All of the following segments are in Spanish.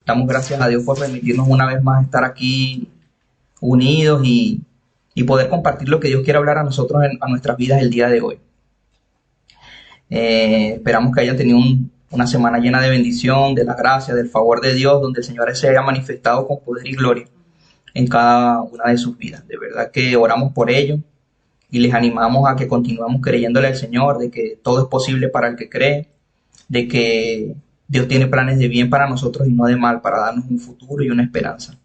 Damos gracias a Dios por permitirnos una vez más estar aquí unidos y poder compartir lo que Dios quiere hablar a nosotros, a nuestras vidas el día de hoy. Esperamos que hayan tenido una semana llena de bendición, de la gracia, del favor de Dios, donde el Señor se haya manifestado con poder y gloria en cada una de sus vidas. De verdad que oramos por ello y les animamos a que continuemos creyéndole al Señor, de que todo es posible para el que cree, de que Dios tiene planes de bien para nosotros y no de mal, para darnos un futuro y una esperanza.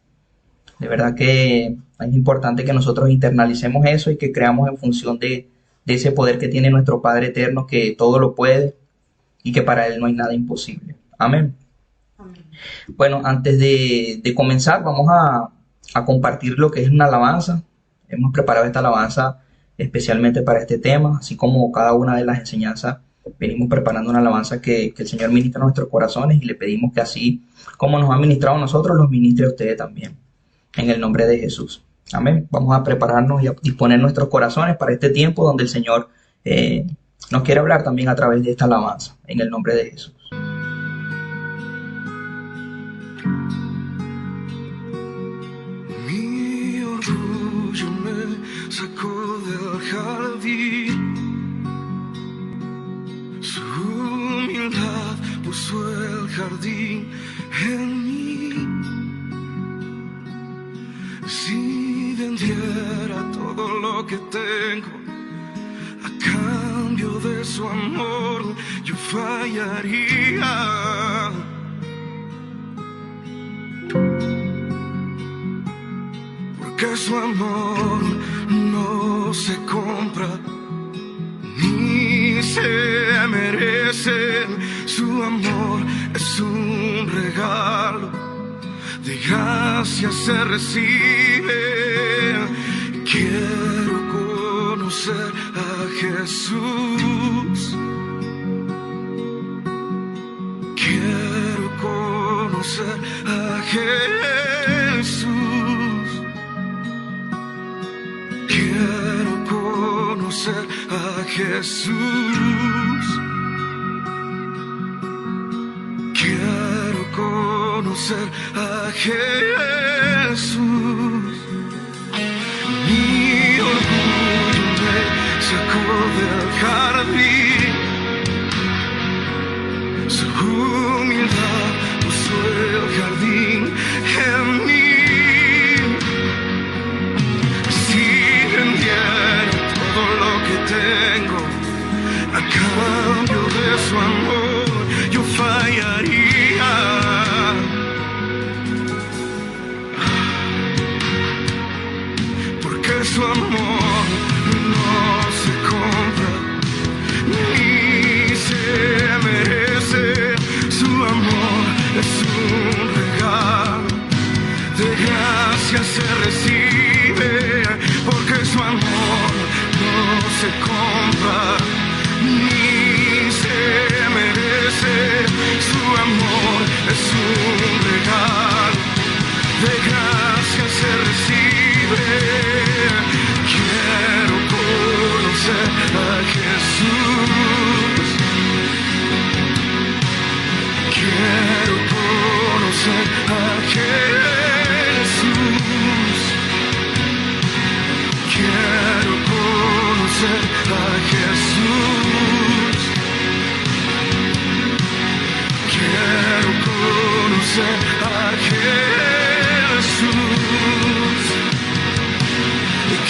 De verdad que es importante que nosotros internalicemos eso y que creamos en función de ese poder que tiene nuestro Padre eterno, que todo lo puede y que para Él no hay nada imposible. Amén. Amén. Bueno, antes de comenzar, vamos a compartir lo que es una alabanza. Hemos preparado esta alabanza especialmente para este tema, así como cada una de las enseñanzas. Venimos preparando una alabanza que el Señor ministra a nuestros corazones y le pedimos que así como nos ha ministrado a nosotros, los ministre a ustedes también. En el nombre de Jesús. Amén. Vamos a prepararnos y a disponer nuestros corazones para este tiempo donde el Señor nos quiere hablar también a través de esta alabanza. En el nombre de Jesús. Mi orgullo me sacó del jardín. Su humildad puso el jardín en mí. Si vendiera todo lo que tengo a cambio de su amor, yo fallaría. Porque su amor no se compra ni se merece. Su amor es un regalo, de gracia se recibe. Quiero conocer a Jesús. Quiero conocer a Jesús. Quiero conocer a Jesús. Quiero conocer a Jesús. Mi orgullo me sacó del jardín. Su humildad puso el jardín en mí. Si vendiera todo lo que tengo a cambio de su amor, yo fallaría. Porque su amor no se compra ni se merece. Su amor es un regalo, de gracia se recibe. Porque su amor no se compra ni se merece. Su amor es un regalo, de gracia se recibe. Quiero conocer a Jesús. Quiero conocer a Jesús. Quiero conocer a Jesús. Quiero conocer a Jesús.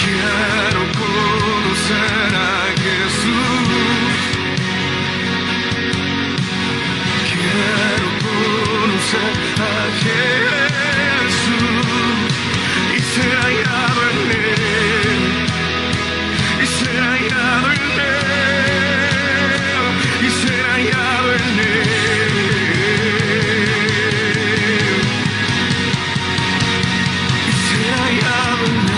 Quiero conocer a Jesús. Quiero conocer a Jesús y ser hallado en Él. Y ser hallado en Él. Y ser hallado en Él. Y ser hallado en Él.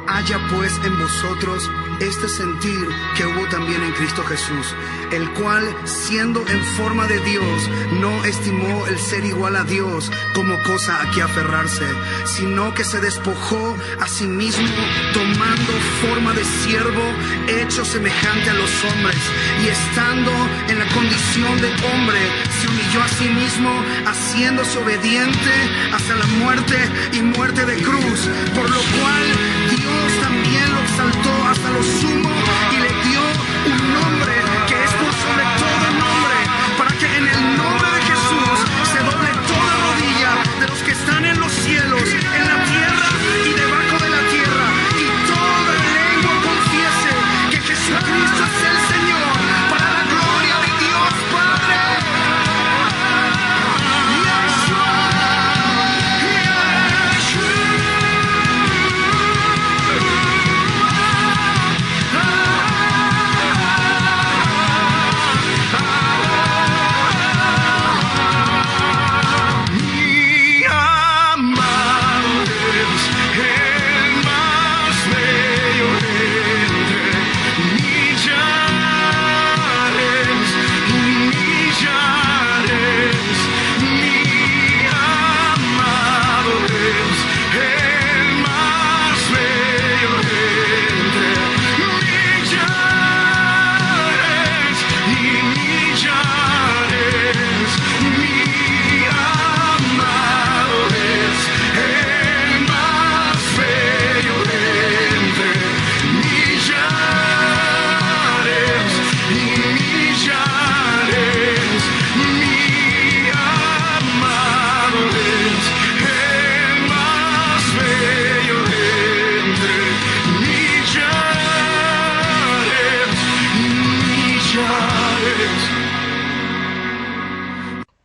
Haya pues en vosotros este sentir que hubo también en Cristo Jesús, el cual, siendo en forma de Dios, no estimó el ser igual a Dios como cosa a que aferrarse, sino que se despojó a sí mismo, tomando forma de siervo, hecho semejante a los hombres, y estando en la condición de hombre, se humilló a sí mismo, haciéndose obediente hasta la muerte y muerte de cruz, por lo cual Dios también lo exaltó hasta lo sumo y le dio un nombre que es por sobre todo nombre, para que en el nombre de Jesús se doble toda rodilla de los que están en los cielos, en la tierra y debajo de la tierra, y toda lengua confiese que Jesucristo es el Señor, para la gloria de Dios Padre.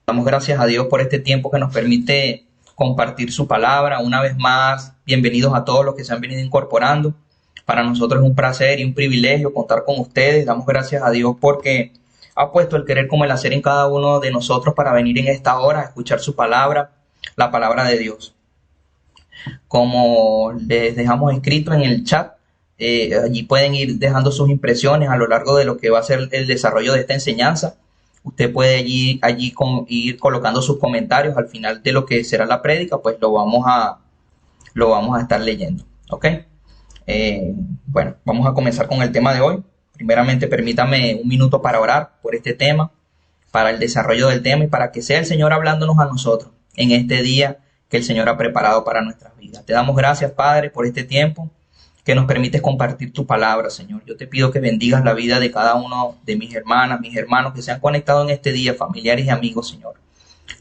Damos gracias a Dios por este tiempo que nos permite compartir su palabra. Una vez más, bienvenidos a todos los que se han venido incorporando. Para nosotros es un placer y un privilegio contar con ustedes. Damos gracias a Dios porque ha puesto el querer como el hacer en cada uno de nosotros para venir en esta hora a escuchar su palabra, la palabra de Dios. Como les dejamos escrito en el chat, allí pueden ir dejando sus impresiones a lo largo de lo que va a ser el desarrollo de esta enseñanza. Usted puede ir colocando sus comentarios al final de lo que será la prédica, pues lo vamos a estar leyendo, ¿ok? Bueno, vamos a comenzar con el tema de hoy. Primeramente, permítame un minuto para orar por este tema, para el desarrollo del tema y para que sea el Señor hablándonos a nosotros en este día que el Señor ha preparado para nuestras vidas. Te damos gracias, Padre, por este tiempo que nos permites compartir tu palabra, Señor. Yo te pido que bendigas la vida de cada uno de mis hermanas, mis hermanos que se han conectado en este día, familiares y amigos, Señor.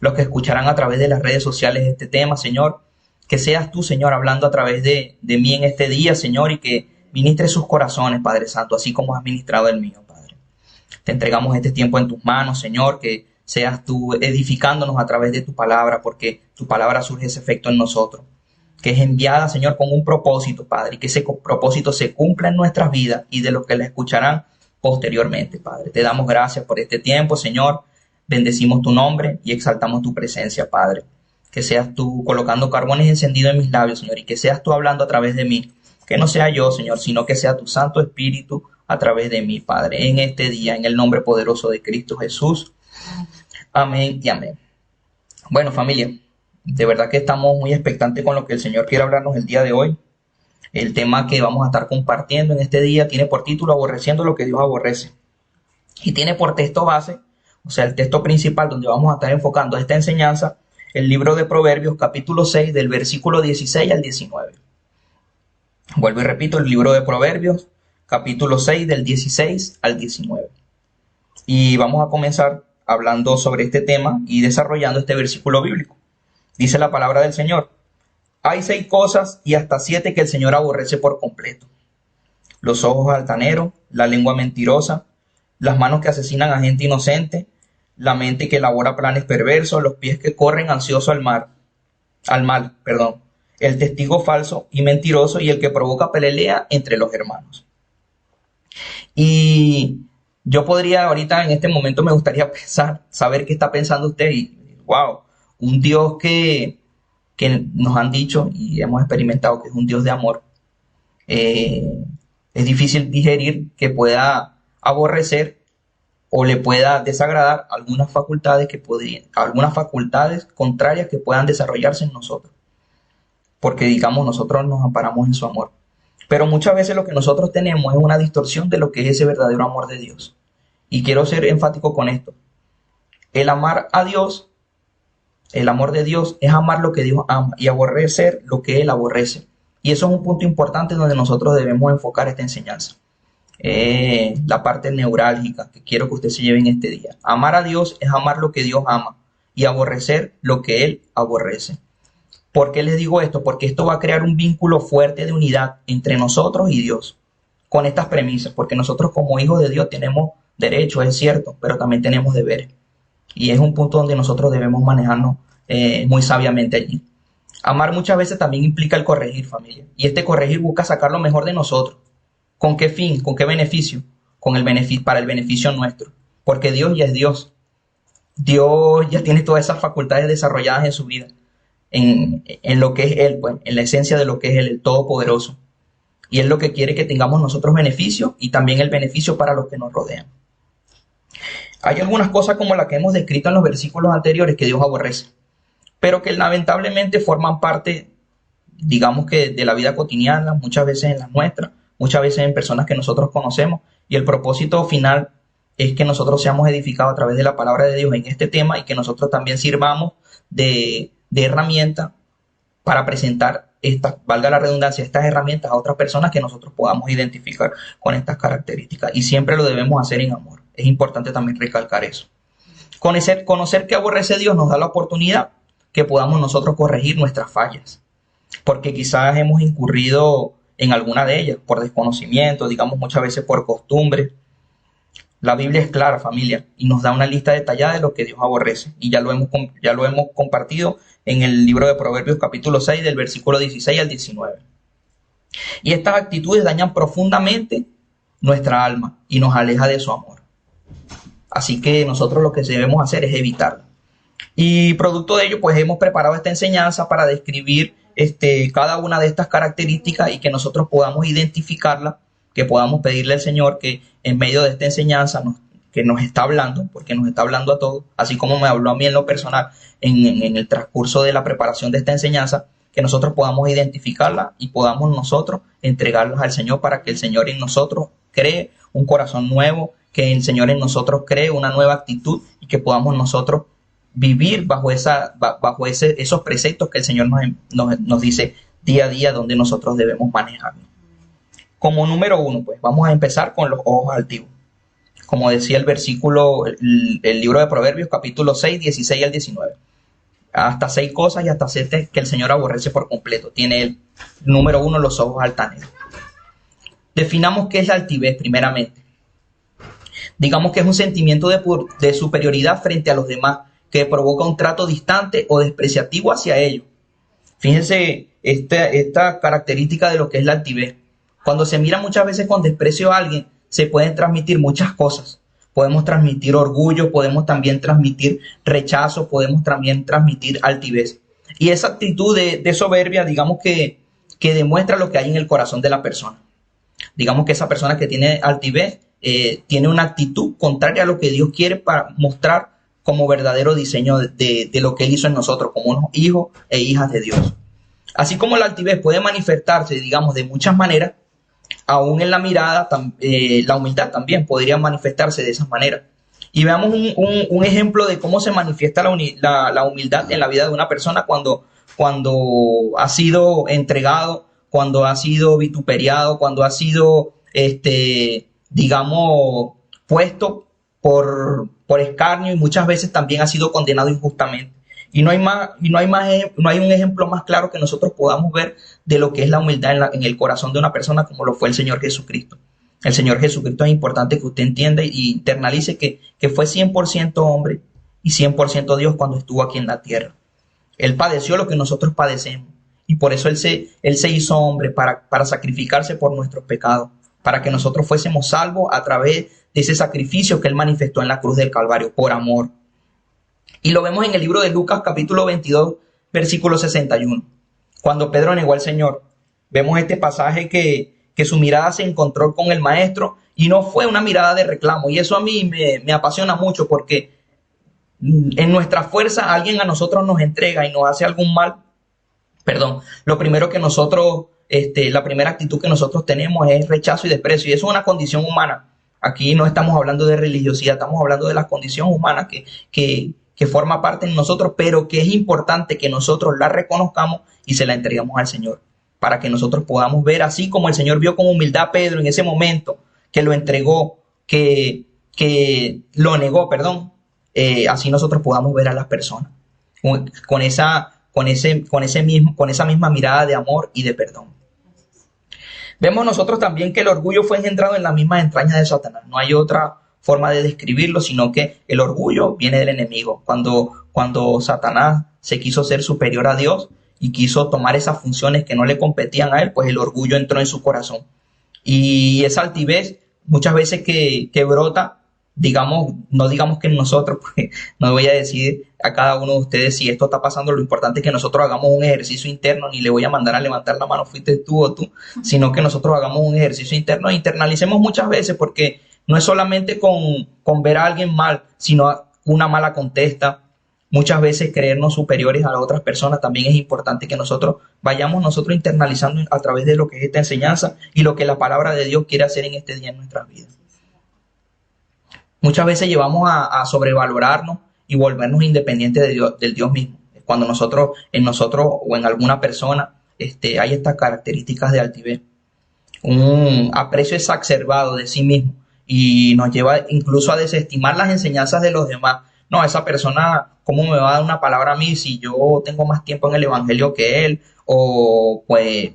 Los que escucharán a través de las redes sociales este tema, Señor, que seas tú, Señor, hablando a través de mí en este día, Señor, y que ministres sus corazones, Padre Santo, así como has ministrado el mío, Padre. Te entregamos este tiempo en tus manos, Señor, que seas tú edificándonos a través de tu palabra, porque tu palabra surge ese efecto en nosotros, que es enviada, Señor, con un propósito, Padre, y que ese propósito se cumpla en nuestras vidas y de los que la escucharán posteriormente, Padre. Te damos gracias por este tiempo, Señor. Bendecimos tu nombre y exaltamos tu presencia, Padre. Que seas tú colocando carbones encendidos en mis labios, Señor, y que seas tú hablando a través de mí. Que no sea yo, Señor, sino que sea tu Santo Espíritu a través de mí, Padre, en este día, en el nombre poderoso de Cristo Jesús. Amén y amén. Bueno, familia, de verdad que estamos muy expectantes con lo que el Señor quiere hablarnos el día de hoy. El tema que vamos a estar compartiendo en este día tiene por título Aborreciendo lo que Dios aborrece. Y tiene por texto base, o sea, el texto principal donde vamos a estar enfocando esta enseñanza, el libro de Proverbios, capítulo 6, del versículo 16 al 19. Vuelvo y repito, el libro de Proverbios, capítulo 6, del 16 al 19. Y vamos a comenzar hablando sobre este tema y desarrollando este versículo bíblico. Dice la palabra del Señor: hay 6 cosas y hasta 7 que el Señor aborrece por completo. los ojos altaneros, la lengua mentirosa, las manos que asesinan a gente inocente, la mente que elabora planes perversos, los pies que corren ansioso al mal, el testigo falso y mentiroso y el que provoca pelea entre los hermanos. Y yo podría ahorita, en este momento, me gustaría saber qué está pensando usted y, wow, un Dios que nos han dicho y hemos experimentado que es un Dios de amor. Es difícil digerir que pueda aborrecer o le pueda desagradar algunas facultades contrarias que puedan desarrollarse en nosotros, porque digamos nosotros nos amparamos en su amor. Pero muchas veces lo que nosotros tenemos es una distorsión de lo que es ese verdadero amor de Dios. Y quiero ser enfático con esto. El amar a Dios, el amor de Dios es amar lo que Dios ama y aborrecer lo que Él aborrece. Y eso es un punto importante donde nosotros debemos enfocar esta enseñanza. La parte neurálgica que quiero que usted se lleve en este día. Amar a Dios es amar lo que Dios ama y aborrecer lo que Él aborrece. ¿Por qué les digo esto? Porque esto va a crear un vínculo fuerte de unidad entre nosotros y Dios con estas premisas, porque nosotros como hijos de Dios tenemos derechos, es cierto, pero también tenemos deberes. Y es un punto donde nosotros debemos manejarnos muy sabiamente allí. Amar muchas veces también implica el corregir, familia. Y este corregir busca sacar lo mejor de nosotros. ¿Con qué fin? ¿Con qué beneficio? Para el beneficio nuestro. Porque Dios ya es Dios. Dios ya tiene todas esas facultades desarrolladas en su vida. En lo que es Él, pues, en la esencia de lo que es Él, el Todopoderoso. Y Él lo que quiere que tengamos nosotros beneficio y también el beneficio para los que nos rodean. Hay algunas cosas como las que hemos descrito en los versículos anteriores que Dios aborrece, pero que lamentablemente forman parte, digamos que de la vida cotidiana, muchas veces en las nuestras, muchas veces en personas que nosotros conocemos, y el propósito final es que nosotros seamos edificados a través de la palabra de Dios en este tema y que nosotros también sirvamos de herramienta para presentar valga la redundancia, estas herramientas a otras personas que nosotros podamos identificar con estas características. Y siempre lo debemos hacer en amor. Es importante también recalcar eso. Conocer que aborrece Dios nos da la oportunidad que podamos nosotros corregir nuestras fallas, porque quizás hemos incurrido en alguna de ellas por desconocimiento, digamos muchas veces por costumbre. La Biblia es clara, familia, y nos da una lista detallada de lo que Dios aborrece, y ya lo hemos compartido en el libro de Proverbios capítulo 6 del versículo 16 al 19. Y estas actitudes dañan profundamente nuestra alma y nos aleja de su amor. Así que nosotros lo que debemos hacer es evitarlo. Y producto de ello, pues hemos preparado esta enseñanza para describir cada una de estas características y que nosotros podamos identificarla, que podamos pedirle al Señor que en medio de esta enseñanza que nos está hablando, porque nos está hablando a todos, así como me habló a mí en lo personal en el transcurso de la preparación de esta enseñanza, que nosotros podamos identificarla y podamos nosotros entregarlas al Señor para que el Señor en nosotros cree un corazón nuevo, que el Señor en nosotros cree una nueva actitud y que podamos nosotros vivir bajo esos preceptos que el Señor nos dice día a día donde nosotros debemos manejarnos. Como número 1, pues vamos a empezar con los ojos altivos. Como decía el libro de Proverbios, capítulo 6, 16 al 19. Hasta 6 cosas y hasta 7 que el Señor aborrece por completo. Tiene el número 1, los ojos altaneros. Definamos qué es la altivez primeramente. Digamos que es un sentimiento de superioridad frente a los demás que provoca un trato distante o despreciativo hacia ellos. Fíjense esta característica de lo que es la altivez. Cuando se mira muchas veces con desprecio a alguien, se pueden transmitir muchas cosas. Podemos transmitir orgullo, podemos también transmitir rechazo, podemos también transmitir altivez. Y esa actitud de soberbia, digamos que demuestra lo que hay en el corazón de la persona. Digamos que esa persona que tiene altivez tiene una actitud contraria a lo que Dios quiere para mostrar como verdadero diseño de lo que Él hizo en nosotros, como unos hijos e hijas de Dios. Así como la altivez puede manifestarse, digamos, de muchas maneras, aún en la mirada, la humildad también podría manifestarse de esa manera. Y veamos un ejemplo de cómo se manifiesta la humildad en la vida de una persona cuando ha sido entregado, cuando ha sido vituperiado, cuando ha sido, digamos, puesto por escarnio y muchas veces también ha sido condenado injustamente. Y no hay un ejemplo más claro que nosotros podamos ver de lo que es la humildad en el corazón de una persona como lo fue el Señor Jesucristo. El Señor Jesucristo es importante que usted entienda y internalice que fue 100% hombre y 100% Dios cuando estuvo aquí en la tierra. Él padeció lo que nosotros padecemos y por eso Él se hizo hombre para sacrificarse por nuestros pecados, para que nosotros fuésemos salvos a través de ese sacrificio que Él manifestó en la cruz del Calvario por amor. Y lo vemos en el libro de Lucas capítulo 22, versículo 61. Cuando Pedro negó al Señor, vemos este pasaje que su mirada se encontró con el Maestro y no fue una mirada de reclamo. Y eso a mí me apasiona mucho porque en nuestra fuerza alguien a nosotros nos entrega y nos hace algún mal. Lo primero que nosotros, la primera actitud que nosotros tenemos es rechazo y desprecio. Y eso es una condición humana. Aquí no estamos hablando de religiosidad, estamos hablando de la condición humana que forma parte de nosotros, pero que es importante que nosotros la reconozcamos y se la entreguemos al Señor, para que nosotros podamos ver, así como el Señor vio con humildad a Pedro en ese momento, que lo entregó, que lo negó, así nosotros podamos ver a las personas con esa misma mirada de amor y de perdón. Vemos nosotros también que el orgullo fue engendrado en las mismas entrañas de Satanás. No hay otra forma de describirlo, sino que el orgullo viene del enemigo. Cuando Satanás se quiso ser superior a Dios y quiso tomar esas funciones que no le competían a él, pues el orgullo entró en su corazón. Y esa altivez muchas veces que brota, no digamos que en nosotros, porque no voy a decir a cada uno de ustedes si esto está pasando, lo importante es que nosotros hagamos un ejercicio interno, ni le voy a mandar a levantar la mano, fuiste tú o tú, sino que nosotros hagamos un ejercicio interno e internalicemos muchas veces, porque no es solamente con ver a alguien mal, sino una mala contesta. Muchas veces creernos superiores a las otras personas. También es importante que nosotros vayamos internalizando a través de lo que es esta enseñanza y lo que la palabra de Dios quiere hacer en este día en nuestras vidas. Muchas veces llevamos a sobrevalorarnos y volvernos independientes del Dios mismo. Cuando en nosotros o en alguna persona hay estas características de altivez, un aprecio exacerbado de sí mismo, y nos lleva incluso a desestimar las enseñanzas de los demás. No, esa persona, ¿cómo me va a dar una palabra a mí si yo tengo más tiempo en el evangelio que él? O pues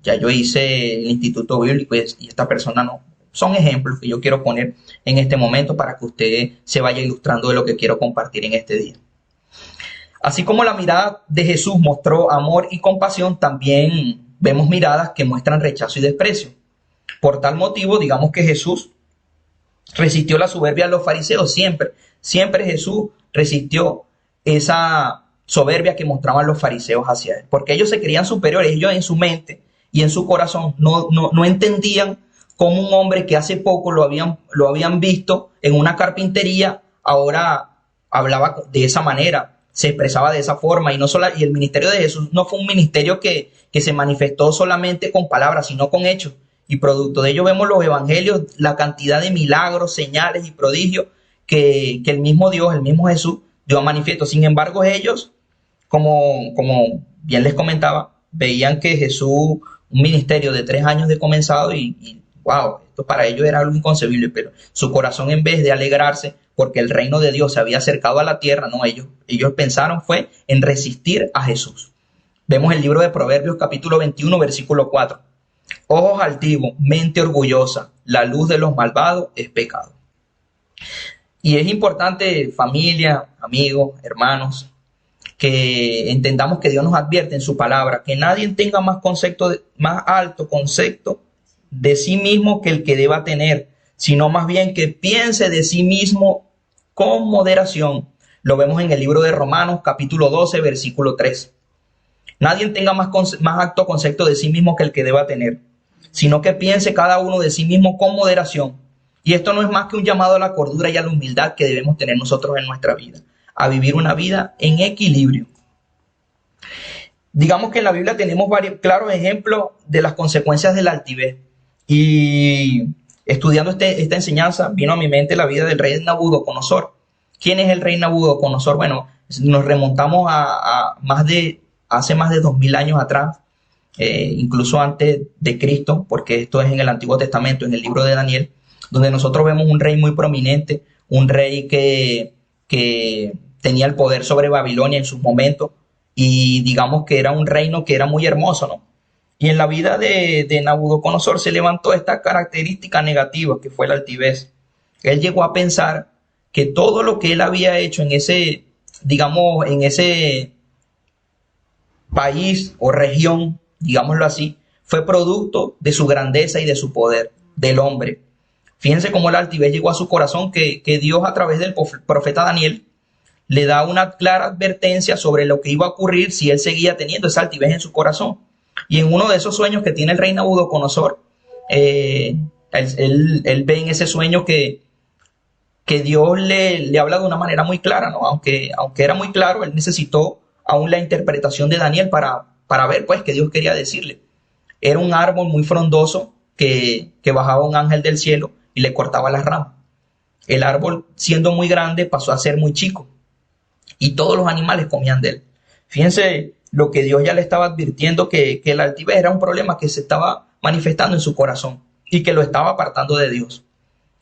ya yo hice el instituto bíblico y esta persona no. Son ejemplos que yo quiero poner en este momento para que usted se vaya ilustrando de lo que quiero compartir en este día. Así como la mirada de Jesús mostró amor y compasión, también vemos miradas que muestran rechazo y desprecio. Por tal motivo, digamos que Jesús resistió la soberbia de los fariseos. Siempre Jesús resistió esa soberbia que mostraban los fariseos hacia él, porque ellos se creían superiores. Ellos en su mente y en su corazón no entendían cómo un hombre que hace poco lo habían visto en una carpintería, ahora hablaba de esa manera, se expresaba de esa forma. Y el ministerio de Jesús no fue un ministerio que se manifestó solamente con palabras, sino con hechos. Y producto de ello vemos los evangelios, la cantidad de milagros, señales y prodigios que el mismo Dios, el mismo Jesús dio a manifiesto. Sin embargo, ellos, como bien les comentaba, veían que Jesús, un ministerio de 3 años de comenzado y wow, esto para ellos era algo inconcebible, pero su corazón, en vez de alegrarse porque el reino de Dios se había acercado a la tierra, no, ellos pensaron fue en resistir a Jesús. Vemos el libro de Proverbios capítulo 21, versículo 4. Ojos altivos, mente orgullosa, la luz de los malvados es pecado. Y es importante, familia, amigos, hermanos, que entendamos que Dios nos advierte en su palabra que nadie tenga más alto concepto de sí mismo que el que deba tener, sino más bien que piense de sí mismo con moderación. Lo vemos en el libro de Romanos capítulo 12, versículo 3. Nadie tenga más alto concepto de sí mismo que el que deba tener, sino que piense cada uno de sí mismo con moderación. Y esto no es más que un llamado a la cordura y a la humildad que debemos tener nosotros en nuestra vida, a vivir una vida en equilibrio. Digamos que en la Biblia tenemos varios claros ejemplos de las consecuencias de la altivez. Y estudiando esta enseñanza, vino a mi mente la vida del rey Nabucodonosor. ¿Quién es el rey Nabucodonosor? Bueno, nos remontamos a hace más de 2000 años atrás, incluso antes de Cristo, porque esto es en el Antiguo Testamento, en el libro de Daniel, donde nosotros vemos un rey muy prominente, un rey que tenía el poder sobre Babilonia en sus momentos y digamos que era un reino que era muy hermoso, ¿no? Y en la vida de Nabucodonosor se levantó esta característica negativa que fue la altivez. Él llegó a pensar que todo lo que él había hecho en ese, digamos, en ese país o región, digámoslo así, fue producto de su grandeza y de su poder, del hombre. Fíjense cómo la altivez llegó a su corazón, que Dios a través del profeta Daniel le da una clara advertencia sobre lo que iba a ocurrir si él seguía teniendo esa altivez en su corazón. Y en uno de esos sueños que tiene el rey Nabucodonosor, él ve en ese sueño que Dios le habla de una manera muy clara, ¿no? Aunque era muy claro, él necesitó aún la interpretación de Daniel para ver pues qué Dios quería decirle. Era un árbol muy frondoso que bajaba un ángel del cielo y le cortaba las ramas. El árbol, siendo muy grande, pasó a ser muy chico y todos los animales comían de él. Fíjense lo que Dios ya le estaba advirtiendo, que la altivez era un problema que se estaba manifestando en su corazón y que lo estaba apartando de Dios.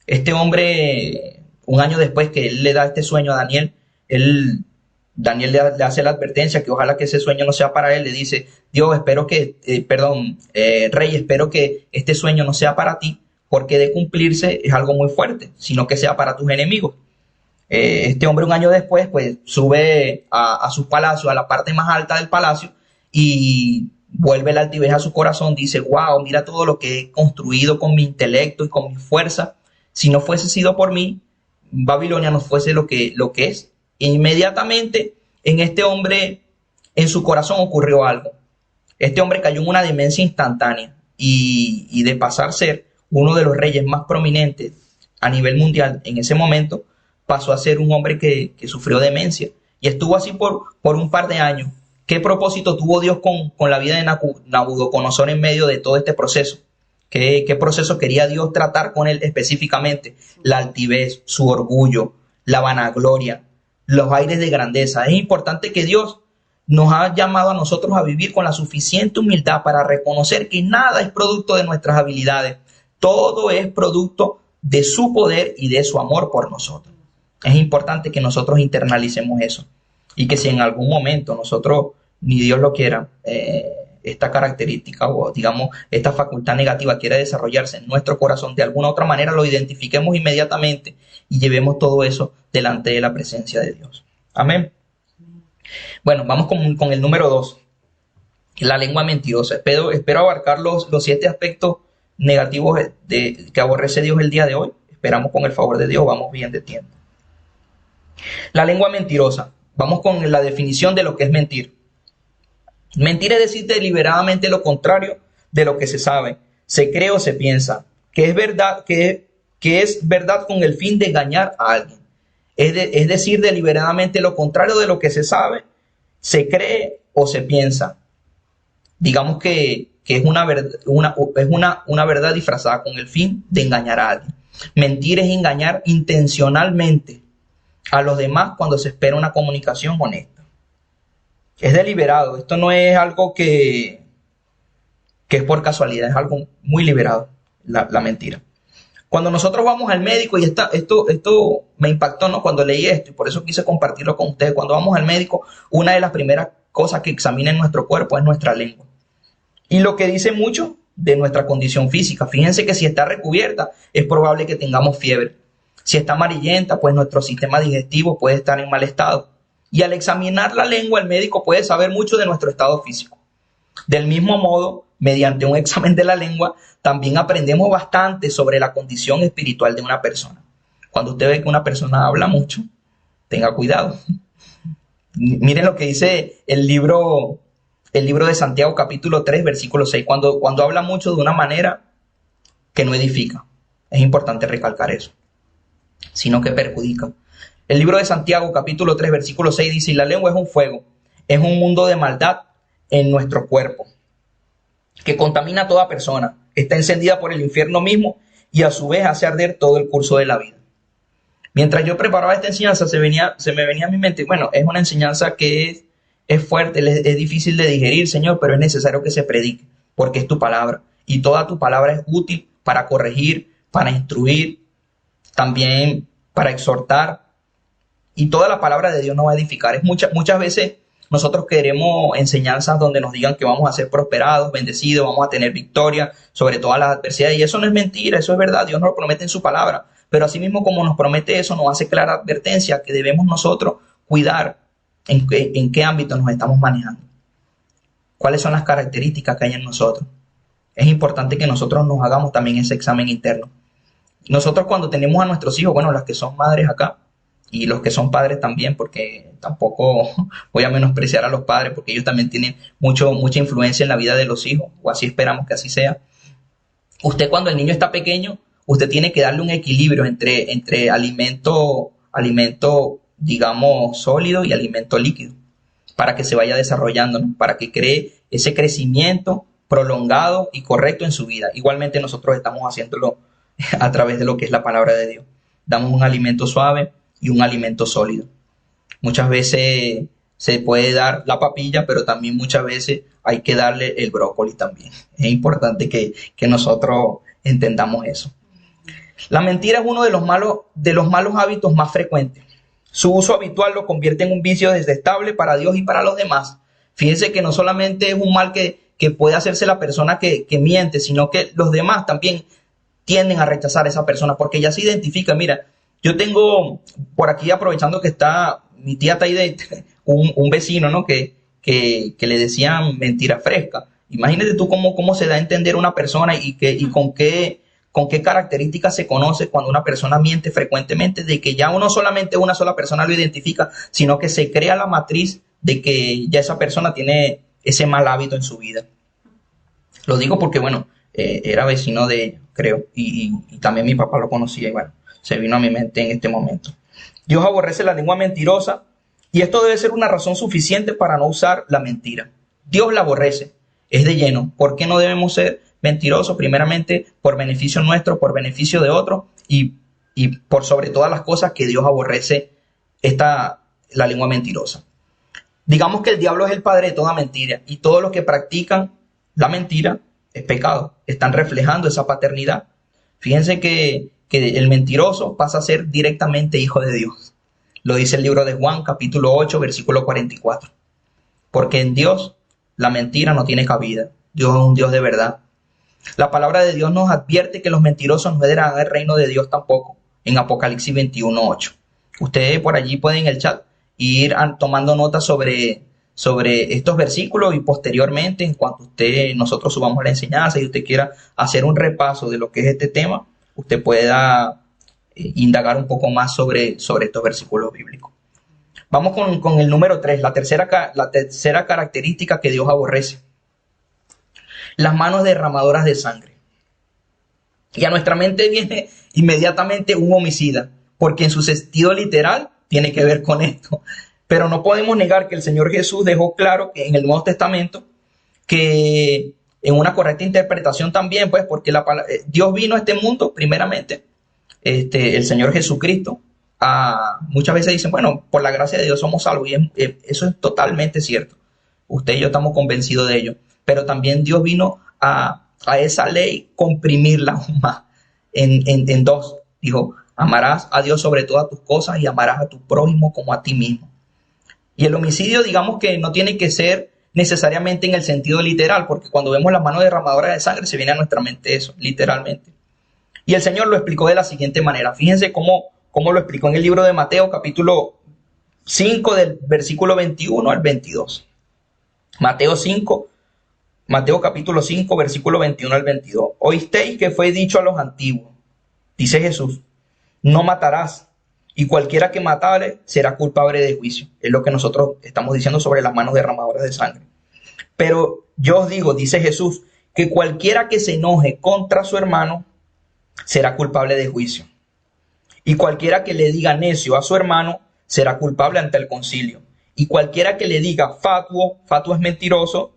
Este hombre, un año después que él le da este sueño a Daniel, Daniel le hace la advertencia que ojalá que ese sueño no sea para él. Le dice: Dios, espero que, Rey, espero que este sueño no sea para ti, porque de cumplirse es algo muy fuerte, sino que sea para tus enemigos. Este hombre un año después pues sube a su palacio, a la parte más alta del palacio, y vuelve la altivez a su corazón. Dice: wow, mira todo lo que he construido con mi intelecto y con mi fuerza. Si no fuese sido por mí, Babilonia no fuese lo que es. E inmediatamente en este hombre, en su corazón ocurrió algo. Este hombre cayó en una demencia instantánea y de pasar a ser uno de los reyes más prominentes a nivel mundial en ese momento, pasó a ser un hombre que sufrió demencia y estuvo así por un par de años. ¿Qué propósito tuvo Dios con la vida de Nabucodonosor en medio de todo este proceso? ¿Qué proceso quería Dios tratar con él específicamente? La altivez, su orgullo, la vanagloria, los aires de grandeza. Es importante que Dios nos ha llamado a nosotros a vivir con la suficiente humildad para reconocer que nada es producto de nuestras habilidades. Todo es producto de su poder y de su amor por nosotros. Es importante que nosotros internalicemos eso y que si en algún momento nosotros, ni Dios lo quiera, esta característica o digamos esta facultad negativa quiere desarrollarse en nuestro corazón, de alguna otra manera lo identifiquemos inmediatamente y llevemos todo eso delante de la presencia de Dios. Amén. Bueno, vamos con el número 2, la lengua mentirosa. Espero abarcar los 7 aspectos negativos que aborrece Dios el día de hoy. Esperamos con el favor de Dios, vamos bien de tiempo. La lengua mentirosa. Vamos con la definición de lo que es mentir. Mentir es decir deliberadamente lo contrario de lo que se sabe, se cree o se piensa, que es verdad, que es verdad con el fin de engañar a alguien. Es decir deliberadamente lo contrario de lo que se sabe, se cree o se piensa. Digamos que es una verdad disfrazada con el fin de engañar a alguien. Mentir es engañar intencionalmente a los demás cuando se espera una comunicación honesta. Es deliberado. Esto no es algo que es por casualidad, es algo muy liberado, la mentira. Cuando nosotros vamos al médico, y esto me impactó, ¿no? Cuando leí esto, y por eso quise compartirlo con ustedes. Cuando vamos al médico, una de las primeras cosas que examina en nuestro cuerpo es nuestra lengua. Y lo que dice mucho de nuestra condición física. Fíjense que si está recubierta, es probable que tengamos fiebre. Si está amarillenta, pues nuestro sistema digestivo puede estar en mal estado. Y al examinar la lengua, el médico puede saber mucho de nuestro estado físico. Del mismo modo, mediante un examen de la lengua, también aprendemos bastante sobre la condición espiritual de una persona. Cuando usted ve que una persona habla mucho, tenga cuidado. Miren lo que dice el libro de Santiago, capítulo 3, versículo 6, cuando habla mucho de una manera que no edifica. Es importante recalcar eso, sino que perjudica. El libro de Santiago, capítulo 3, versículo 6 dice: y la lengua es un fuego, es un mundo de maldad en nuestro cuerpo, que contamina a toda persona, está encendida por el infierno mismo y a su vez hace arder todo el curso de la vida. Mientras yo preparaba esta enseñanza, se me venía a mi mente, bueno, es una enseñanza que es fuerte, es difícil de digerir, Señor, pero es necesario que se predique, porque es tu palabra, y toda tu palabra es útil para corregir, para instruir, también para exhortar y toda la palabra de Dios nos va a edificar. Muchas veces nosotros queremos enseñanzas donde nos digan que vamos a ser prosperados, bendecidos, vamos a tener victoria sobre todas las adversidades. Y eso no es mentira, eso es verdad. Dios nos lo promete en su palabra. Pero asimismo, como nos promete eso, nos hace clara advertencia que debemos nosotros cuidar en qué ámbito nos estamos manejando. ¿Cuáles son las características que hay en nosotros? Es importante que nosotros nos hagamos también ese examen interno. Nosotros cuando tenemos a nuestros hijos, bueno, las que son madres acá, y los que son padres también, porque tampoco voy a menospreciar a los padres, porque ellos también tienen mucha influencia en la vida de los hijos, o así esperamos que así sea. Usted cuando el niño está pequeño, usted tiene que darle un equilibrio entre alimento, digamos, sólido y alimento líquido, para que se vaya desarrollando, ¿no? Para que cree ese crecimiento prolongado y correcto en su vida. Igualmente nosotros estamos haciéndolo a través de lo que es la palabra de Dios. Damos un alimento suave y un alimento sólido. Muchas veces se puede dar la papilla, pero también muchas veces hay que darle el brócoli también. Es importante que nosotros entendamos eso. La mentira es uno de los malos hábitos más frecuentes. Su uso habitual lo convierte en un vicio detestable para Dios y para los demás. Fíjense que no solamente es un mal que puede hacerse la persona que miente, sino que los demás también tienden a rechazar a esa persona porque ya se identifica. Mira, yo tengo por aquí, aprovechando que está mi tía Taide, un vecino, ¿no? que le decían mentira fresca. Imagínate tú cómo se da a entender una persona y con qué características se conoce cuando una persona miente frecuentemente, de que ya no solamente una sola persona lo identifica, sino que se crea la matriz de que ya esa persona tiene ese mal hábito en su vida. Lo digo porque, bueno, era vecino de ella, creo, y también mi papá lo conocía y bueno, se vino a mi mente en este momento. Dios aborrece la lengua mentirosa y esto debe ser una razón suficiente para no usar la mentira. Dios la aborrece, es de lleno. ¿Por qué no debemos ser mentirosos? Primeramente, por beneficio nuestro, por beneficio de otros y por sobre todas las cosas que Dios aborrece la lengua mentirosa. Digamos que el diablo es el padre de toda mentira y todos los que practican la mentira es pecado. Están reflejando esa paternidad. Fíjense que el mentiroso pasa a ser directamente hijo de Dios. Lo dice el libro de Juan, capítulo 8, versículo 44. Porque en Dios la mentira no tiene cabida. Dios es un Dios de verdad. La palabra de Dios nos advierte que los mentirosos no heredarán el reino de Dios tampoco, en Apocalipsis 21:8. Ustedes por allí pueden en el chat ir tomando notas sobre estos versículos y posteriormente, en cuanto nosotros subamos la enseñanza y usted quiera hacer un repaso de lo que es este tema, usted pueda indagar un poco más sobre estos versículos bíblicos. Vamos con el número 3, la tercera característica que Dios aborrece. Las manos derramadoras de sangre. Y a nuestra mente viene inmediatamente un homicida, porque en su sentido literal tiene que ver con esto. Pero no podemos negar que el Señor Jesús dejó claro que en el Nuevo Testamento, que en una correcta interpretación también, pues porque Dios vino a este mundo primeramente, el Señor Jesucristo. Muchas veces dicen, bueno, por la gracia de Dios somos salvos, y eso es totalmente cierto. Usted y yo estamos convencidos de ello. Pero también Dios vino a esa ley comprimirla aún más en dos. Dijo, amarás a Dios sobre todas tus cosas y amarás a tu prójimo como a ti mismo. Y el homicidio, digamos que no tiene que ser necesariamente en el sentido literal, porque cuando vemos las manos derramadoras de sangre se viene a nuestra mente eso, literalmente. Y el Señor lo explicó de la siguiente manera. Fíjense cómo lo explicó en el libro de Mateo, capítulo 5, del versículo 21 al 22. Mateo capítulo 5, versículo 21 al 22. Oísteis que fue dicho a los antiguos, dice Jesús, no matarás, y cualquiera que matare será culpable de juicio. Es lo que nosotros estamos diciendo sobre las manos derramadoras de sangre. Pero yo os digo, dice Jesús, que cualquiera que se enoje contra su hermano será culpable de juicio. Y cualquiera que le diga necio a su hermano será culpable ante el concilio. Y cualquiera que le diga fatuo es mentiroso,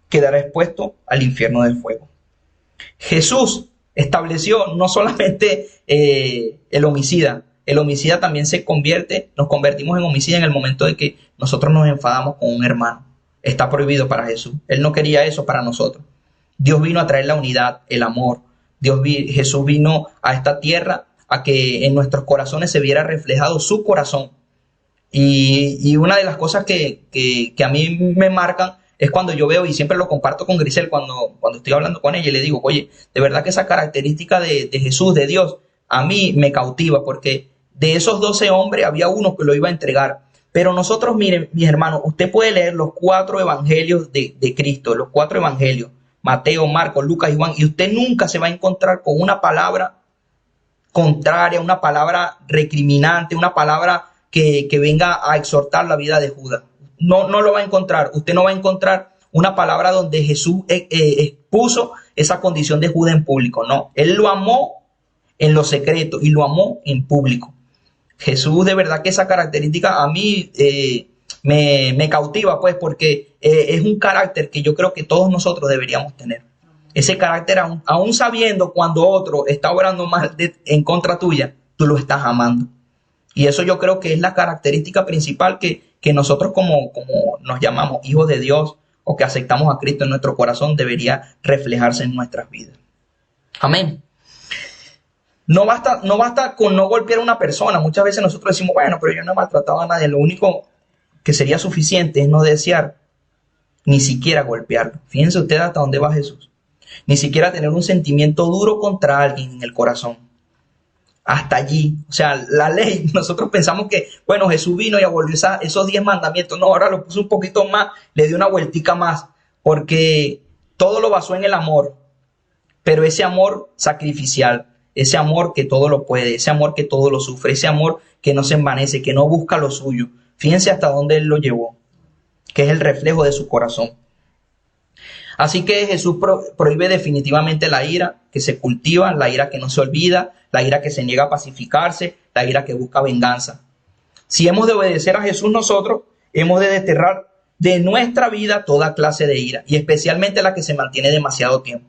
quedará expuesto al infierno del fuego. Jesús estableció no solamente el homicida también nos convertimos en homicida en el momento de que nosotros nos enfadamos con un hermano. Está prohibido para Jesús. Él no quería eso para nosotros. Dios vino a traer la unidad, el amor. Jesús vino a esta tierra a que en nuestros corazones se viera reflejado su corazón. Y una de las cosas que a mí me marcan es cuando yo veo, y siempre lo comparto con Grisel cuando estoy hablando con ella, y le digo, oye, de verdad que esa característica de Jesús, de Dios, a mí me cautiva, porque de esos 12 hombres había uno que lo iba a entregar. Pero nosotros, miren, mis hermanos, usted puede leer los 4 evangelios de Cristo, los 4 evangelios, Mateo, Marcos, Lucas y Juan, y usted nunca se va a encontrar con una palabra contraria, una palabra recriminante, una palabra que venga a exhortar la vida de Judas. No lo va a encontrar. Usted no va a encontrar una palabra donde Jesús expuso esa condición de Judas en público. No, Él lo amó en lo secreto y lo amó en público. Jesús, de verdad que esa característica a mí me cautiva, pues, porque es un carácter que yo creo que todos nosotros deberíamos tener. Ese carácter, aún sabiendo cuando otro está obrando mal en contra tuya, tú lo estás amando. Y eso yo creo que es la característica principal que nosotros como nos llamamos hijos de Dios o que aceptamos a Cristo en nuestro corazón debería reflejarse en nuestras vidas. Amén. No basta con no golpear a una persona. Muchas veces nosotros decimos, bueno, pero yo no he maltratado a nadie. Lo único que sería suficiente es no desear ni siquiera golpearlo. Fíjense ustedes hasta dónde va Jesús. Ni siquiera tener un sentimiento duro contra alguien en el corazón. Hasta allí. O sea, la ley, nosotros pensamos que, bueno, Jesús vino y abolió esos 10 mandamientos. No, ahora lo puso un poquito más, le dio una vueltica más, porque todo lo basó en el amor. Pero ese amor sacrificial, ese amor que todo lo puede, ese amor que todo lo sufre, ese amor que no se envanece, que no busca lo suyo. Fíjense hasta dónde Él lo llevó, que es el reflejo de su corazón. Así que Jesús prohíbe definitivamente la ira que se cultiva, la ira que no se olvida, la ira que se niega a pacificarse, la ira que busca venganza. Si hemos de obedecer a Jesús, nosotros hemos de desterrar de nuestra vida toda clase de ira, y especialmente la que se mantiene demasiado tiempo.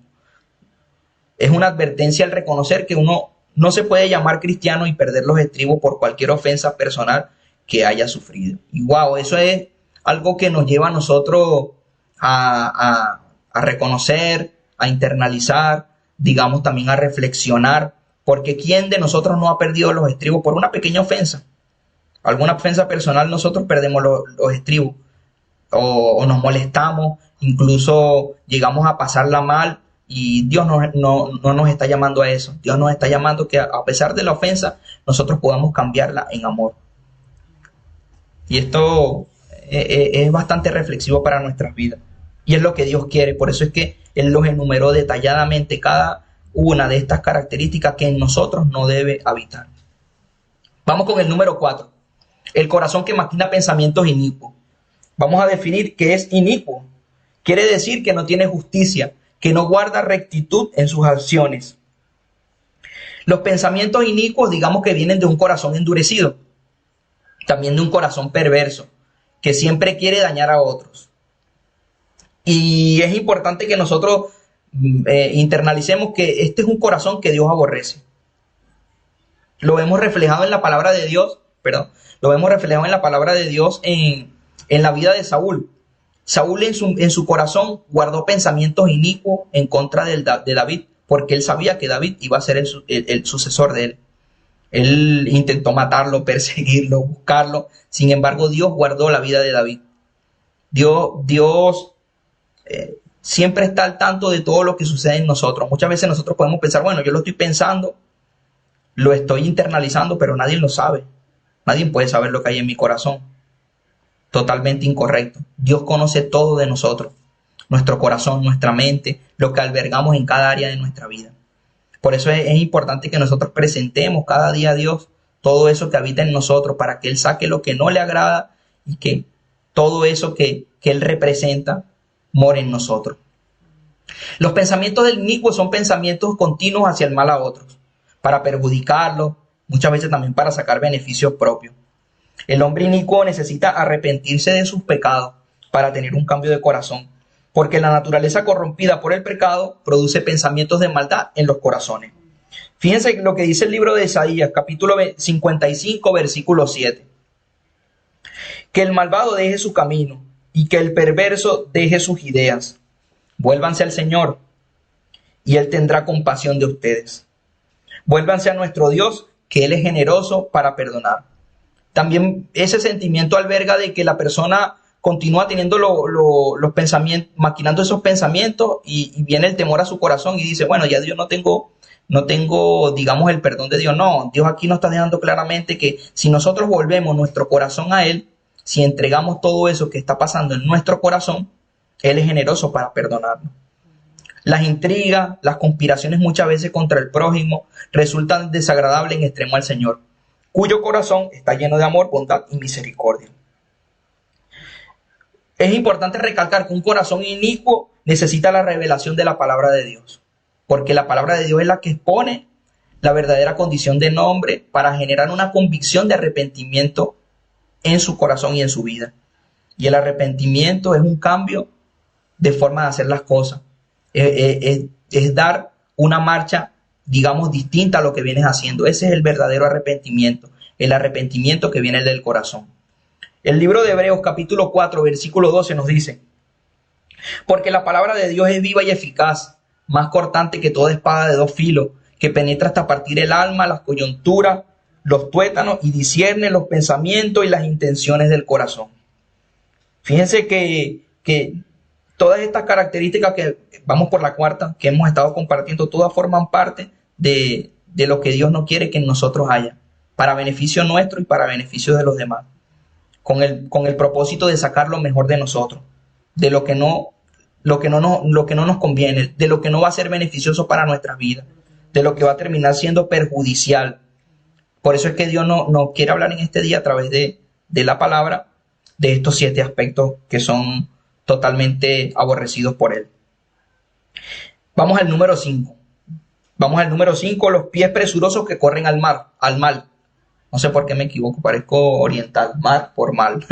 Es una advertencia al reconocer que uno no se puede llamar cristiano y perder los estribos por cualquier ofensa personal que haya sufrido. Y wow, eso es algo que nos lleva a nosotros a reconocer, a internalizar, digamos también a reflexionar, porque ¿quién de nosotros no ha perdido los estribos por una pequeña ofensa? Alguna ofensa personal nosotros perdemos los estribos o nos molestamos, incluso llegamos a pasarla mal, y Dios no nos está llamando a eso. Dios nos está llamando que a pesar de la ofensa nosotros podamos cambiarla en amor. Y esto es bastante reflexivo para nuestras vidas. Y es lo que Dios quiere. Por eso es que Él los enumeró detalladamente cada una de estas características que en nosotros no debe habitar. Vamos con el número 4. El corazón que maquina pensamientos inicuos. Vamos a definir qué es inicuo. Quiere decir que no tiene justicia, que no guarda rectitud en sus acciones. Los pensamientos inicuos, digamos que vienen de un corazón endurecido, también de un corazón perverso, que siempre quiere dañar a otros. Y es importante que nosotros internalicemos que este es un corazón que Dios aborrece. Lo vemos reflejado en la palabra de Dios, lo vemos reflejado en la palabra de Dios en la vida de Saúl. Saúl en su corazón guardó pensamientos inicuos en contra de David, porque él sabía que David iba a ser el sucesor de él. Él intentó matarlo, perseguirlo, buscarlo. Sin embargo, Dios guardó la vida de David. Dios siempre está al tanto de todo lo que sucede en nosotros. Muchas veces nosotros podemos pensar, bueno, yo lo estoy pensando, lo estoy internalizando, pero nadie lo sabe. Nadie puede saber lo que hay en mi corazón. Totalmente incorrecto. Dios conoce todo de nosotros, nuestro corazón, nuestra mente, lo que albergamos en cada área de nuestra vida. Por eso es importante que nosotros presentemos cada día a Dios todo eso que habita en nosotros, para que Él saque lo que no le agrada y que todo eso que Él representa more en nosotros. Los pensamientos del inicuo son pensamientos continuos hacia el mal a otros, para perjudicarlos, muchas veces también para sacar beneficios propios. El hombre inicuo necesita arrepentirse de sus pecados para tener un cambio de corazón, porque la naturaleza corrompida por el pecado produce pensamientos de maldad en los corazones. Fíjense lo que dice el libro de Isaías, capítulo 55, versículo 7. Que el malvado deje su camino y que el perverso deje sus ideas. Vuélvanse al Señor y Él tendrá compasión de ustedes. Vuélvanse a nuestro Dios, que Él es generoso para perdonar. también ese sentimiento alberga de que la persona continúa teniendo los pensamientos, maquinando esos pensamientos y viene el temor a su corazón y dice, bueno, ya Dios no tengo, digamos, el perdón de Dios. No, Dios aquí nos está dejando claramente que si nosotros volvemos nuestro corazón a Él, si entregamos todo eso que está pasando en nuestro corazón, Él es generoso para perdonarnos. Las intrigas, las conspiraciones muchas veces contra el prójimo resultan desagradables en extremo al Señor, cuyo corazón está lleno de amor, bondad y misericordia. Es importante recalcar que un corazón inicuo necesita la revelación de la palabra de Dios, porque la palabra de Dios es la que expone la verdadera condición del hombre para generar una convicción de arrepentimiento en su corazón y en su vida. Y el arrepentimiento es un cambio de forma de hacer las cosas. Es dar una marcha, digamos, distinta a lo que vienes haciendo. Ese es el verdadero arrepentimiento, el arrepentimiento que viene del corazón. El libro de Hebreos capítulo 4 versículo 12 nos dice: porque la palabra de Dios es viva y eficaz, más cortante que toda espada de dos filos, que penetra hasta partir el alma, las coyunturas, los tuétanos, y discierne los pensamientos y las intenciones del corazón. Fíjense que todas estas características que vamos por la cuarta, que hemos estado compartiendo, todas forman parte de lo que Dios no quiere que en nosotros haya, para beneficio nuestro y para beneficio de los demás, con el propósito de sacar lo mejor de nosotros, de lo que no nos conviene, de lo que no va a ser beneficioso para nuestras vidas, de lo que va a terminar siendo perjudicial. Por eso es que Dios nos quiere hablar en este día a través de la palabra, de estos 7 aspectos que son totalmente aborrecidos por Él. Vamos al número 5. Los pies presurosos que corren al mal. No sé por qué me equivoco, parezco oriental, mar por mal.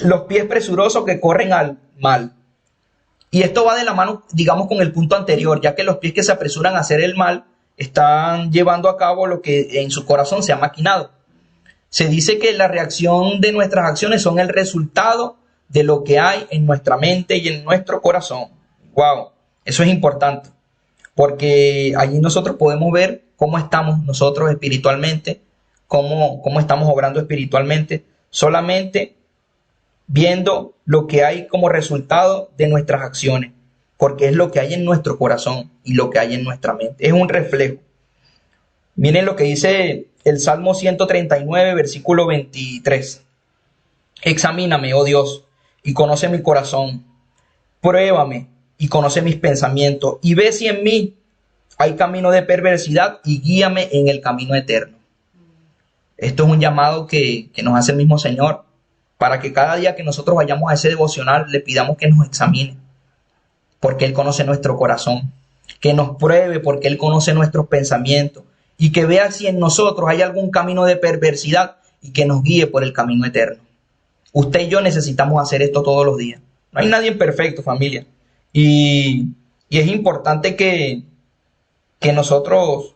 Los pies presurosos que corren al mal. Y esto va de la mano, digamos, con el punto anterior, ya que los pies que se apresuran a hacer el mal están llevando a cabo lo que en su corazón se ha maquinado. Se dice que la reacción de nuestras acciones son el resultado de lo que hay en nuestra mente y en nuestro corazón. Wow, eso es importante, porque allí nosotros podemos ver cómo estamos nosotros espiritualmente, cómo estamos obrando espiritualmente, solamente viendo lo que hay como resultado de nuestras acciones, porque es lo que hay en nuestro corazón y lo que hay en nuestra mente. Es un reflejo. Miren lo que dice el Salmo 139, versículo 23. Examíname, oh Dios, y conoce mi corazón. Pruébame y conoce mis pensamientos, y ve si en mí hay camino de perversidad, y guíame en el camino eterno. Esto es un llamado que nos hace el mismo Señor, para que cada día que nosotros vayamos a ese devocional le pidamos que nos examine, porque Él conoce nuestro corazón, que nos pruebe porque Él conoce nuestros pensamientos, y que vea si en nosotros hay algún camino de perversidad y que nos guíe por el camino eterno. Usted y yo necesitamos hacer esto todos los días. No hay nadie perfecto, familia. Y es importante que nosotros,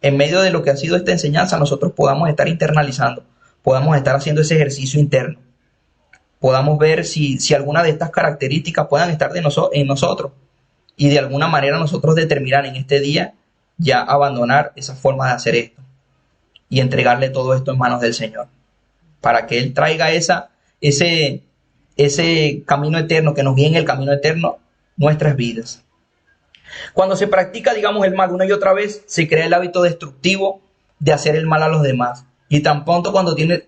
en medio de lo que ha sido esta enseñanza, nosotros podamos estar internalizando, podamos estar haciendo ese ejercicio interno, podamos ver si alguna de estas características puedan estar en nosotros, y de alguna manera nosotros determinar en este día ya abandonar esa forma de hacer esto y entregarle todo esto en manos del Señor, para que Él traiga ese camino eterno, que nos guíe en el camino eterno nuestras vidas. Cuando se practica, digamos, el mal una y otra vez, se crea el hábito destructivo de hacer el mal a los demás, y tan pronto cuando tiene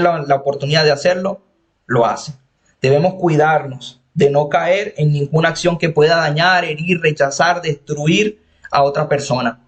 la oportunidad de hacerlo, lo hace. Debemos cuidarnos de no caer en ninguna acción que pueda dañar, herir, rechazar, destruir a otra persona.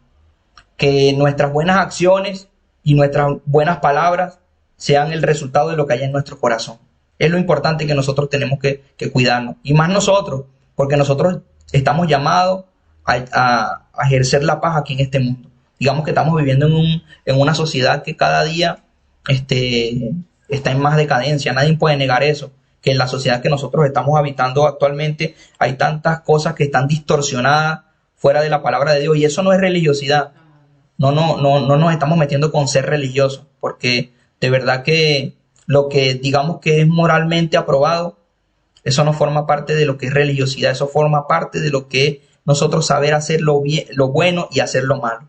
Que nuestras buenas acciones y nuestras buenas palabras sean el resultado de lo que hay en nuestro corazón. Es lo importante que nosotros tenemos que cuidarnos, y más nosotros, porque nosotros estamos llamados a ejercer la paz aquí en este mundo. Digamos que estamos viviendo en una sociedad que cada día está en más decadencia. Nadie puede negar eso, que en la sociedad que nosotros estamos habitando actualmente hay tantas cosas que están distorsionadas fuera de la palabra de Dios, y eso no es religiosidad. No nos estamos metiendo con ser religiosos, porque de verdad que lo que digamos que es moralmente aprobado, eso no forma parte de lo que es religiosidad, eso forma parte de lo que es nosotros saber hacer lo bueno y hacer lo malo.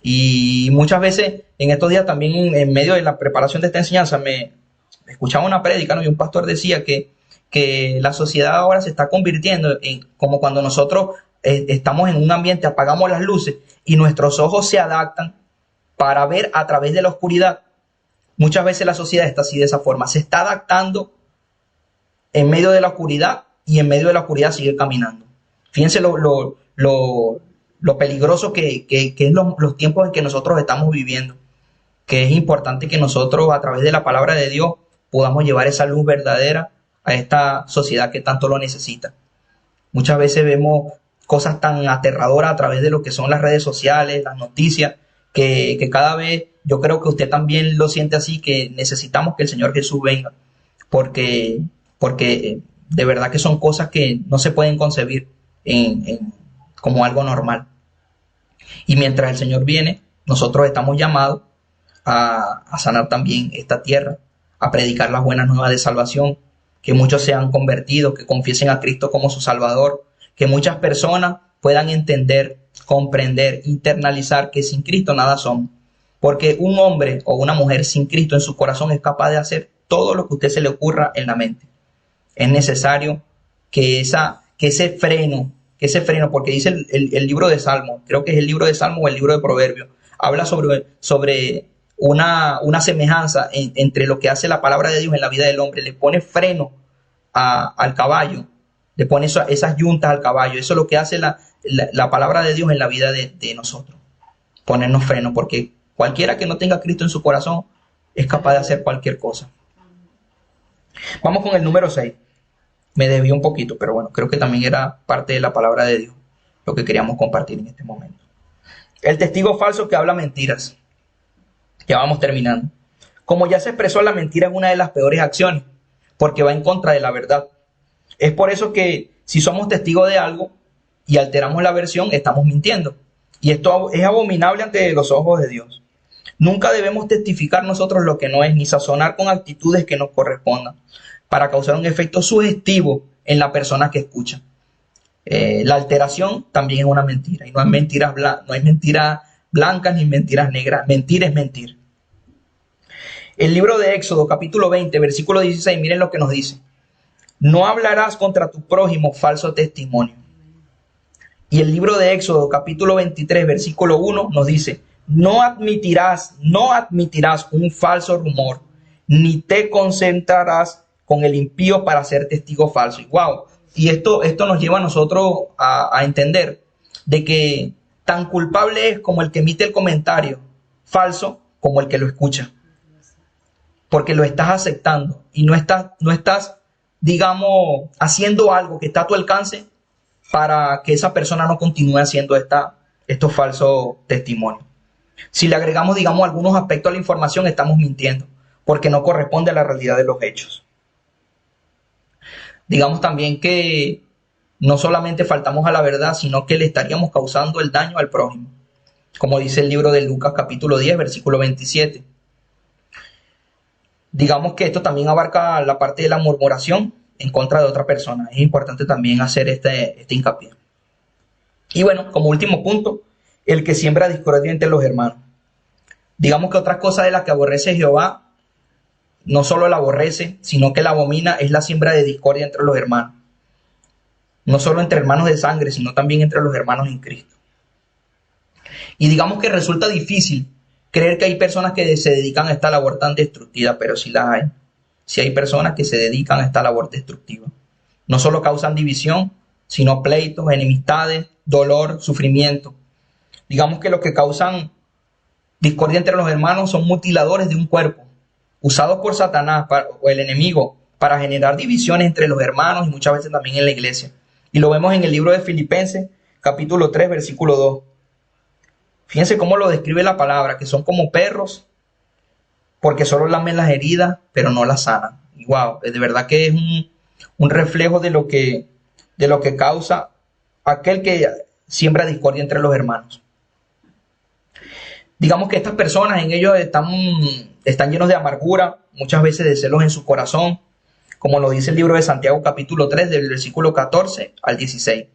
Y muchas veces en estos días también en medio de la preparación de esta enseñanza me escuchaba una prédica, ¿no? Y un pastor decía que la sociedad ahora se está convirtiendo en como cuando nosotros estamos en un ambiente, apagamos las luces y nuestros ojos se adaptan para ver a través de la oscuridad. Muchas veces la sociedad está así, de esa forma, se está adaptando en medio de la oscuridad y en medio de la oscuridad sigue caminando. Fíjense lo peligroso que es los tiempos en que nosotros estamos viviendo, que es importante que nosotros a través de la palabra de Dios podamos llevar esa luz verdadera a esta sociedad que tanto lo necesita. Muchas veces vemos cosas tan aterradoras a través de lo que son las redes sociales, las noticias, que cada vez, yo creo que usted también lo siente así, que necesitamos que el Señor Jesús venga, porque de verdad que son cosas que no se pueden concebir como algo normal. Y mientras el Señor viene, nosotros estamos llamados a sanar también esta tierra, a predicar las buenas nuevas de salvación, que muchos sean convertidos, que confiesen a Cristo como su Salvador, que muchas personas puedan entender, comprender, internalizar que sin Cristo nada son. Porque un hombre o una mujer sin Cristo en su corazón es capaz de hacer todo lo que a usted se le ocurra en la mente. Es necesario que ese freno, porque dice el libro de Salmos, creo que es el libro de Salmos o el libro de Proverbios, habla sobre una semejanza entre lo que hace la palabra de Dios en la vida del hombre. Le pone freno al caballo, le pone esas yuntas al caballo. Eso es lo que hace la palabra de Dios en la vida de nosotros, ponernos freno, porque cualquiera que no tenga a Cristo en su corazón es capaz de hacer cualquier cosa. Vamos con el número 6. Me desvío un poquito, pero bueno, creo que también era parte de la palabra de Dios lo que queríamos compartir en este momento. El testigo falso que habla mentiras. Ya vamos terminando. Como ya se expresó, la mentira es una de las peores acciones, porque va en contra de la verdad. Es por eso que si somos testigos de algo y alteramos la versión, estamos mintiendo. Y esto es abominable ante los ojos de Dios. Nunca debemos testificar nosotros lo que no es, ni sazonar con actitudes que nos correspondan, para causar un efecto sugestivo en la persona que escucha. La alteración también es una mentira, y no hay mentiras blancas ni mentiras negras. Mentir es mentir. El libro de Éxodo, capítulo 20, versículo 16, miren lo que nos dice. No hablarás contra tu prójimo falso testimonio. Y el libro de Éxodo, capítulo 23, versículo 1, nos dice, no admitirás un falso rumor, ni te concentrarás con el impío para ser testigo falso. Y wow, y esto nos lleva a nosotros a entender de que tan culpable es como el que emite el comentario falso como el que lo escucha. Porque lo estás aceptando y no estás, digamos, haciendo algo que está a tu alcance para que esa persona no continúe haciendo estos falsos testimonios. Si le agregamos, digamos, algunos aspectos a la información, estamos mintiendo, porque no corresponde a la realidad de los hechos. Digamos también que no solamente faltamos a la verdad, sino que le estaríamos causando el daño al prójimo, como dice el libro de Lucas capítulo 10, versículo 27. Digamos que esto también abarca la parte de la murmuración en contra de otra persona. Es importante también hacer este hincapié. Y bueno, como último punto, el que siembra discordia entre los hermanos. Digamos que otra cosa de la que aborrece Jehová, no solo la aborrece, sino que la abomina, es la siembra de discordia entre los hermanos. No solo entre hermanos de sangre, sino también entre los hermanos en Cristo. Y digamos que resulta difícil creer que hay personas que se dedican a esta labor tan destructiva, pero sí las hay. Sí hay personas que se dedican a esta labor destructiva. No solo causan división, sino pleitos, enemistades, dolor, sufrimiento. Digamos que los que causan discordia entre los hermanos son mutiladores de un cuerpo, usados por Satanás o el enemigo para generar divisiones entre los hermanos y muchas veces también en la iglesia. Y lo vemos en el libro de Filipenses, capítulo 3, versículo 2. Fíjense cómo lo describe la palabra, que son como perros, porque solo lamen las heridas, pero no las sanan. Y wow, de verdad que es un reflejo de lo que causa aquel que siembra discordia entre los hermanos. Digamos que estas personas en ellos están llenos de amargura, muchas veces de celos en su corazón, como lo dice el libro de Santiago capítulo 3, del versículo 14 al 16.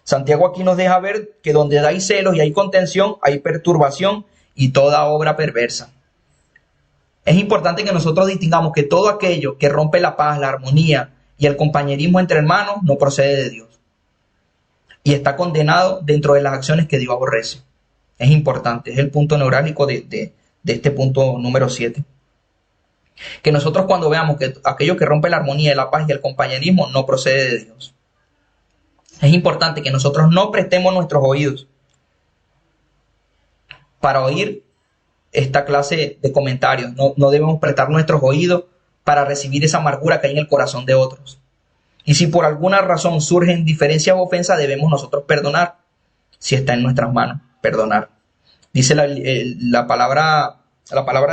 Santiago aquí nos deja ver que donde hay celos y hay contención, hay perturbación y toda obra perversa. Es importante que nosotros distingamos que todo aquello que rompe la paz, la armonía y el compañerismo entre hermanos no procede de Dios y está condenado dentro de las acciones que Dios aborrece. Es importante, es el punto neurálgico de este punto número 7. Que nosotros cuando veamos que aquello que rompe la armonía, la paz y el compañerismo no procede de Dios. Es importante que nosotros no prestemos nuestros oídos para oír esta clase de comentarios. No debemos prestar nuestros oídos para recibir esa amargura que hay en el corazón de otros. Y si por alguna razón surgen diferencias o ofensas, debemos nosotros perdonar, si está en nuestras manos, perdonar. Dice la palabra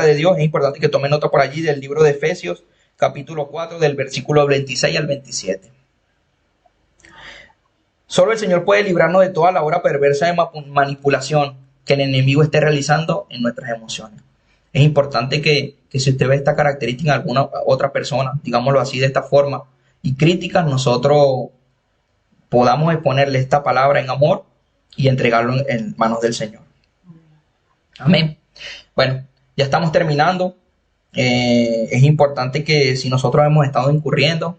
de Dios, es importante que tomen nota por allí del libro de Efesios, capítulo 4, del versículo 26 al 27. Solo el Señor puede librarnos de toda la obra perversa de manipulación que el enemigo esté realizando en nuestras emociones. Es importante que si usted ve esta característica en alguna otra persona, digámoslo así de esta forma, y críticas, nosotros podamos exponerle esta palabra en amor y entregarlo en manos del Señor. Amén. Bueno, ya estamos terminando. Es importante que si nosotros hemos estado incurriendo,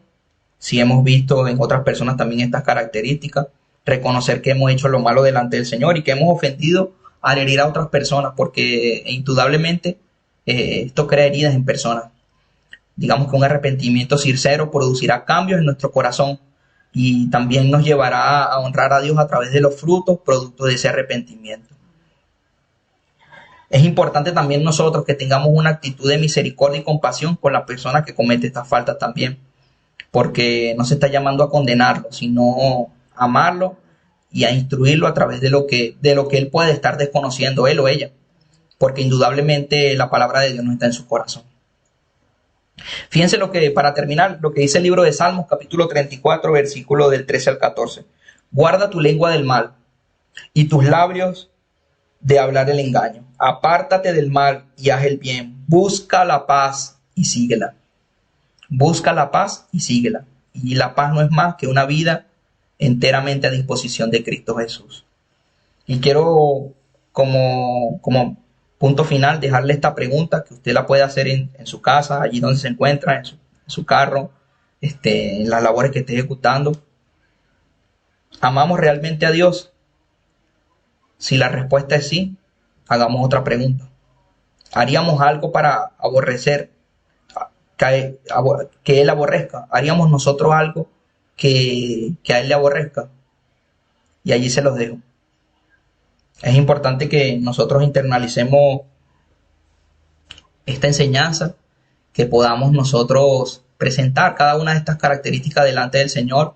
si hemos visto en otras personas también estas características, reconocer que hemos hecho lo malo delante del Señor y que hemos ofendido al herir a otras personas, porque indudablemente esto crea heridas en personas. Digamos que un arrepentimiento sincero producirá cambios en nuestro corazón y también nos llevará a honrar a Dios a través de los frutos producto de ese arrepentimiento. Es importante también nosotros que tengamos una actitud de misericordia y compasión con la persona que comete estas faltas también, porque no se está llamando a condenarlo, sino a amarlo y a instruirlo a través de lo que él puede estar desconociendo, él o ella, porque indudablemente la palabra de Dios no está en su corazón. Fíjense para terminar, lo que dice el libro de Salmos, capítulo 34, versículo del 13 al 14. Guarda tu lengua del mal y tus labios de hablar el engaño. Apártate del mal y haz el bien. Busca la paz y síguela. Busca la paz y síguela. Y la paz no es más que una vida enteramente a disposición de Cristo Jesús. Y quiero, como punto final, dejarle esta pregunta que usted la puede hacer en su casa, allí donde se encuentra, en su carro, en las labores que esté ejecutando. ¿Amamos realmente a Dios? Si la respuesta es sí, hagamos otra pregunta. ¿Haríamos algo para aborrecer, que Él aborrezca? ¿Haríamos nosotros algo que a Él le aborrezca? Y allí se los dejo. Es importante que nosotros internalicemos esta enseñanza, que podamos nosotros presentar cada una de estas características delante del Señor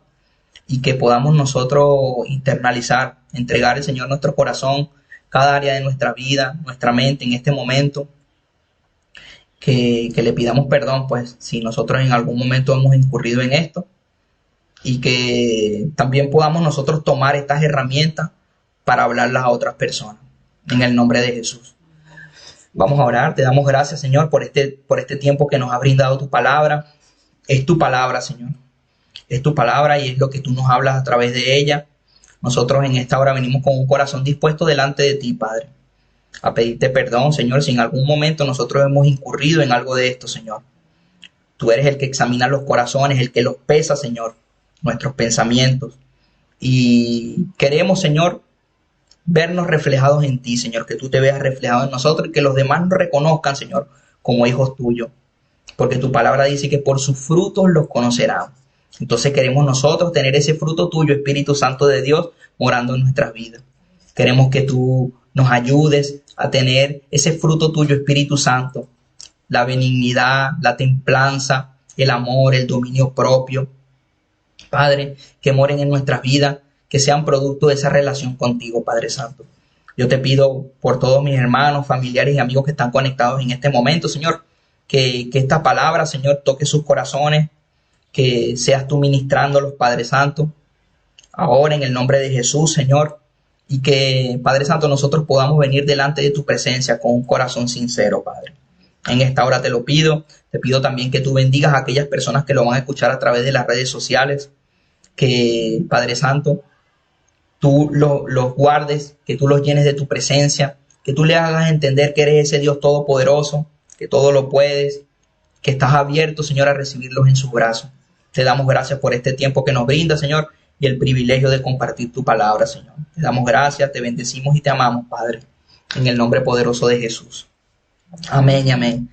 y que podamos nosotros internalizar, entregar al Señor nuestro corazón, cada área de nuestra vida, nuestra mente en este momento, que le pidamos perdón, pues, si nosotros en algún momento hemos incurrido en esto, y que también podamos nosotros tomar estas herramientas para hablarlas a otras personas, en el nombre de Jesús. Vamos a orar. Te damos gracias, Señor, por este tiempo que nos ha brindado tu palabra. Es tu palabra, Señor. Es tu palabra y es lo que tú nos hablas a través de ella. Nosotros en esta hora venimos con un corazón dispuesto delante de ti, Padre, a pedirte perdón, Señor, si en algún momento nosotros hemos incurrido en algo de esto, Señor. Tú eres el que examina los corazones, el que los pesa, Señor, nuestros pensamientos. Y queremos, Señor, vernos reflejados en ti, Señor, que tú te veas reflejado en nosotros y que los demás nos reconozcan, Señor, como hijos tuyos, porque tu palabra dice que por sus frutos los conocerán. Entonces queremos nosotros tener ese fruto tuyo, Espíritu Santo de Dios, morando en nuestras vidas. Queremos que tú nos ayudes a tener ese fruto tuyo, Espíritu Santo, la benignidad, la templanza, el amor, el dominio propio. Padre, que moren en nuestras vidas, que sean producto de esa relación contigo, Padre Santo. Yo te pido por todos mis hermanos, familiares y amigos que están conectados en este momento, Señor, que esta palabra, Señor, toque sus corazones, que seas tú ministrándolos, Padre Santo, ahora en el nombre de Jesús, Señor, y que, Padre Santo, nosotros podamos venir delante de tu presencia con un corazón sincero, Padre. En esta hora te lo pido. Te pido también que tú bendigas a aquellas personas que lo van a escuchar a través de las redes sociales, que, Padre Santo, tú los guardes, que tú los llenes de tu presencia, que tú le hagas entender que eres ese Dios todopoderoso, que todo lo puedes, que estás abierto, Señor, a recibirlos en sus brazos. Te damos gracias por este tiempo que nos brinda, Señor, y el privilegio de compartir tu palabra, Señor. Te damos gracias, te bendecimos y te amamos, Padre, en el nombre poderoso de Jesús. Amén y amén.